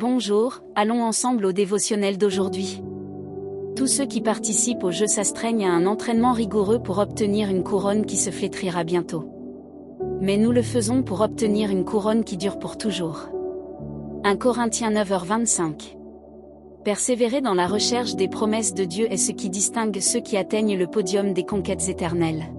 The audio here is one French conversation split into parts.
Bonjour, allons ensemble au dévotionnel d'aujourd'hui. Tous ceux qui participent au jeu s'astreignent à un entraînement rigoureux pour obtenir une couronne qui se flétrira bientôt. Mais nous le faisons pour obtenir une couronne qui dure pour toujours. 1 Corinthiens 9h25. Persévérer dans la recherche des promesses de Dieu est ce qui distingue ceux qui atteignent le podium des conquêtes éternelles.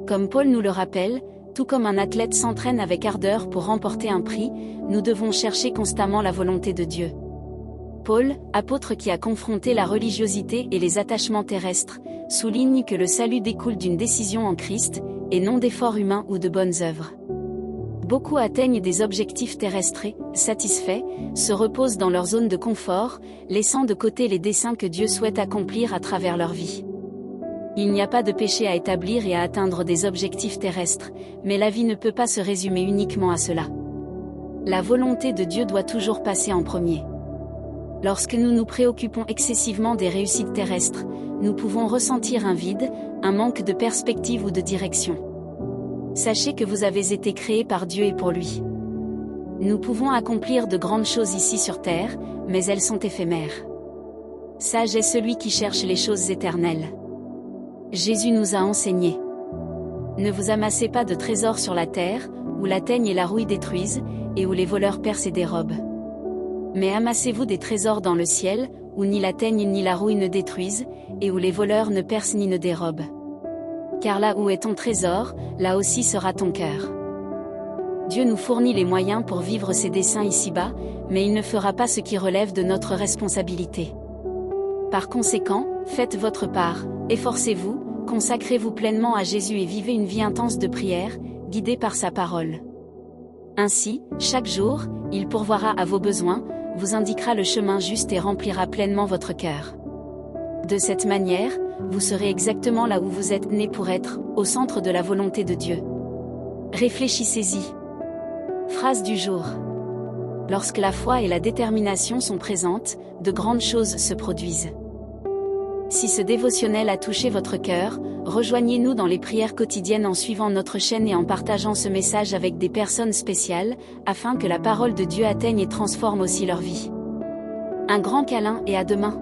Comme Paul nous le rappelle, tout comme un athlète s'entraîne avec ardeur pour remporter un prix, nous devons chercher constamment la volonté de Dieu. Paul, apôtre qui a confronté la religiosité et les attachements terrestres, souligne que le salut découle d'une décision en Christ, et non d'efforts humains ou de bonnes œuvres. Beaucoup atteignent des objectifs terrestres et, satisfaits, se reposent dans leur zone de confort, laissant de côté les desseins que Dieu souhaite accomplir à travers leur vie. Il n'y a pas de péché à établir et à atteindre des objectifs terrestres, mais la vie ne peut pas se résumer uniquement à cela. La volonté de Dieu doit toujours passer en premier. Lorsque nous nous préoccupons excessivement des réussites terrestres, nous pouvons ressentir un vide, un manque de perspective ou de direction. Sachez que vous avez été créés par Dieu et pour lui. Nous pouvons accomplir de grandes choses ici sur terre, mais elles sont éphémères. Sage est celui qui cherche les choses éternelles. Jésus nous a enseigné. Ne vous amassez pas de trésors sur la terre, où la teigne et la rouille détruisent, et où les voleurs percent et dérobent. Mais amassez-vous des trésors dans le ciel, où ni la teigne ni la rouille ne détruisent, et où les voleurs ne percent ni ne dérobent. Car là où est ton trésor, là aussi sera ton cœur. Dieu nous fournit les moyens pour vivre ses desseins ici-bas, mais il ne fera pas ce qui relève de notre responsabilité. Par conséquent, faites votre part, efforcez-vous, consacrez-vous pleinement à Jésus et vivez une vie intense de prière, guidée par sa parole. Ainsi, chaque jour, il pourvoira à vos besoins, vous indiquera le chemin juste et remplira pleinement votre cœur. De cette manière, vous serez exactement là où vous êtes né pour être, au centre de la volonté de Dieu. Réfléchissez-y. Phrase du jour. Lorsque la foi et la détermination sont présentes, de grandes choses se produisent. Si ce dévotionnel a touché votre cœur, rejoignez-nous dans les prières quotidiennes en suivant notre chaîne et en partageant ce message avec des personnes spéciales, afin que la parole de Dieu atteigne et transforme aussi leur vie. Un grand câlin et à demain.